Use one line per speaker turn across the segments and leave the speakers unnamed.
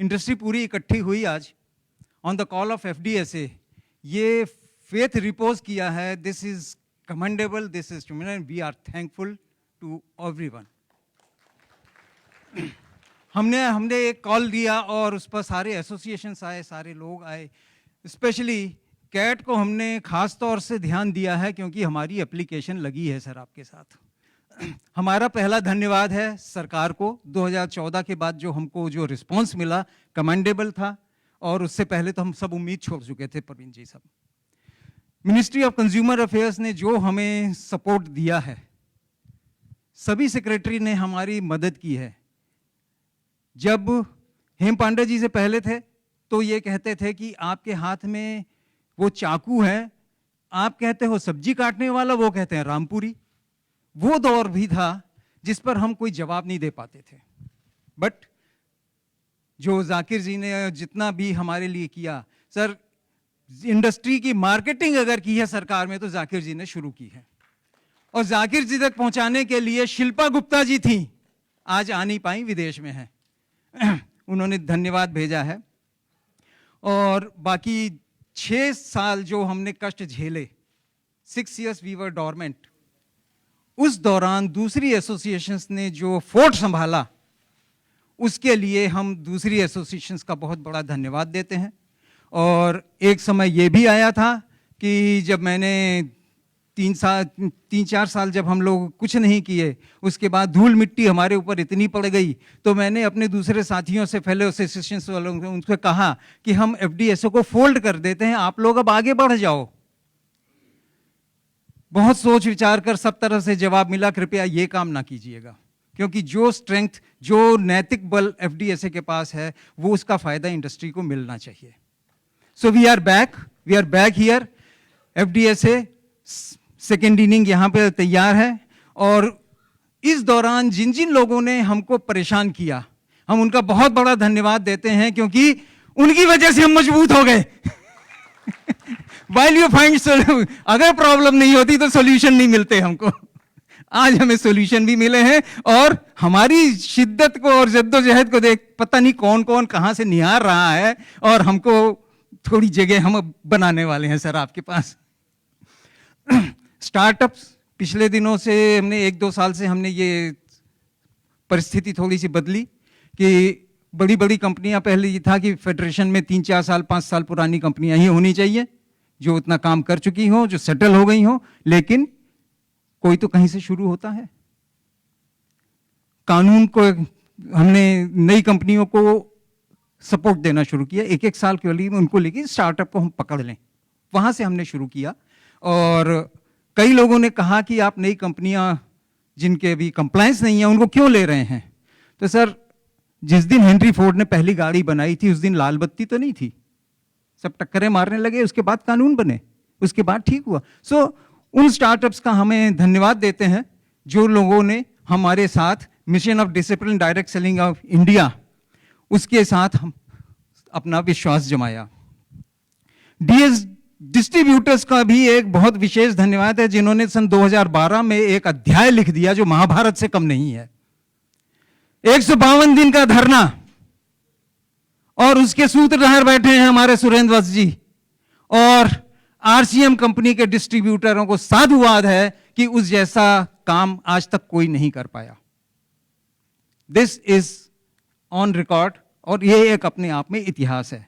Industry पूरी इकट्ठी हुई आज on the call of FDSA, ये फेथ रिपोज किया है. This is commendable, this is we are thankful to everyone. हमने एक कॉल दिया और उस पर सारे एसोसिएशंस आए, सारे लोग आए. स्पेशली कैट को हमने खास तौर से ध्यान दिया है क्योंकि हमारी एप्लीकेशन लगी है सर आपके साथ. हमारा पहला धन्यवाद है सरकार को. 2014 के बाद जो हमको जो रिस्पांस मिला कमेंडेबल था, और उससे पहले तो हम सब उम्मीद छोड़ चुके थे प्रवीण जी सब. मिनिस्ट्री ऑफ कंज्यूमर अफेयर्स ने जो हमें सपोर्ट दिया है, सभी सेक्रेटरी ने हमारी मदद की है. जब हेम पांडे जी से पहले थे तो ये कहते थे कि आपके हाथ में वो चाकू है, आप कहते हो सब्जी काटने वाला, वो कहते हैं रामपुरी. वो दौर भी था जिस पर हम कोई जवाब नहीं दे पाते थे. बट जो जाकिर जी ने जितना भी हमारे लिए किया सर, इंडस्ट्री की मार्केटिंग अगर की है सरकार में तो जाकिर जी ने शुरू की है. और जाकिर जी तक पहुंचाने के लिए शिल्पा गुप्ता जी थी, आज आ नहीं पाई, विदेश में है. उन्होंने धन्यवाद भेजा है. और बाकी 6 साल जो हमने कष्ट झेले, 6 years वी वर डोरमेंट, उस दौरान दूसरी एसोसिएशंस ने जो फोर्ट संभाला, उसके लिए हम दूसरी एसोसिएशंस का बहुत बड़ा धन्यवाद देते हैं. और एक समय ये भी आया था कि जब मैंने 3-4 साल जब हम लोग कुछ नहीं किए, उसके बाद धूल मिट्टी हमारे ऊपर इतनी पड़ गई, तो मैंने अपने दूसरे साथियों से, फेलो एसोसिएशंस वालों से उनसे कहा कि हम FDSA को फोल्ड कर देते हैं, आप लोग अब आगे बढ़ जाओ. बहुत सोच विचार कर सब तरह से जवाब मिला, कृपया ये काम ना कीजिएगा, क्योंकि जो स्ट्रेंथ, जो नैतिक बल FDSA के पास है, वो उसका फायदा इंडस्ट्री को मिलना चाहिए. So we are back here. FDSA second inning यहाँ पे तैयार है. और इस दौरान जिन जिन लोगों ने हमको परेशान किया, हम उनका बहुत बड़ा धन्यवाद देते हैं, क्योंकि उनकी वजह से हम मजबूत हो गए. While you find अगर प्रॉब्लम नहीं होती तो सॉल्यूशन नहीं मिलते हमको. आज हमें सॉल्यूशन भी मिले हैं, और हमारी शिद्दत को और जद्दोजहद को देख पता नहीं कौन कौन कहां से निहार रहा है, और हमको थोड़ी जगह हम बनाने वाले हैं सर आपके पास. स्टार्टअप्स, पिछले दिनों से हमने 1-2 साल से हमने ये परिस्थिति थोड़ी सी बदली कि बड़ी बड़ी कंपनियां, पहले ये था कि फेडरेशन में 3-4 साल 5 साल पुरानी कंपनियां ही होनी चाहिए, जो उतना काम कर चुकी हो, जो सेटल हो गई हो. लेकिन कोई तो कहीं से शुरू होता है. कानून को हमने नई कंपनियों को सपोर्ट देना शुरू किया, 1-1 साल के लिए उनको लेके स्टार्टअप को हम पकड़ लें, वहां से हमने शुरू किया. और कई लोगों ने कहा कि आप नई कंपनियां जिनके भी कंप्लायंस नहीं है उनको क्यों ले रहे हैं. तो सर, जिस दिन हेनरी फोर्ड ने पहली गाड़ी बनाई थी उस दिन लाल बत्ती तो नहीं थी, सब टक्करें मारने लगे, उसके बाद कानून बने, उसके बाद ठीक हुआ. सो उन स्टार्टअप्स का हमें धन्यवाद देते हैं जो लोगों ने हमारे साथ mission of discipline direct selling of India, उसके साथ हम अपना विश्वास जमाया. DS डिस्ट्रीब्यूटर्स का भी एक बहुत विशेष धन्यवाद है, जिन्होंने सन 2012 में एक अध्याय लिख दिया जो महाभारत से कम नहीं है. 152 दिन का धरना, और उसके सूत्रधार बैठे हैं हमारे सुरेंद्र वत्स जी. और RCM कंपनी के डिस्ट्रीब्यूटरों को साधुवाद है कि उस जैसा काम आज तक कोई नहीं कर पाया. दिस इज ऑन रिकॉर्ड, और ये एक अपने आप में इतिहास है.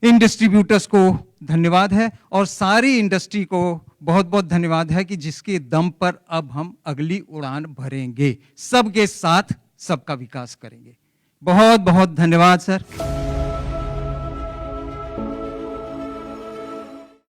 इन डिस्ट्रीब्यूटर्स को धन्यवाद है, और सारी इंडस्ट्री को बहुत बहुत धन्यवाद है कि जिसके दम पर अब हम अगली उड़ान भरेंगे, सबके साथ सबका विकास करेंगे. बहुत बहुत धन्यवाद सर.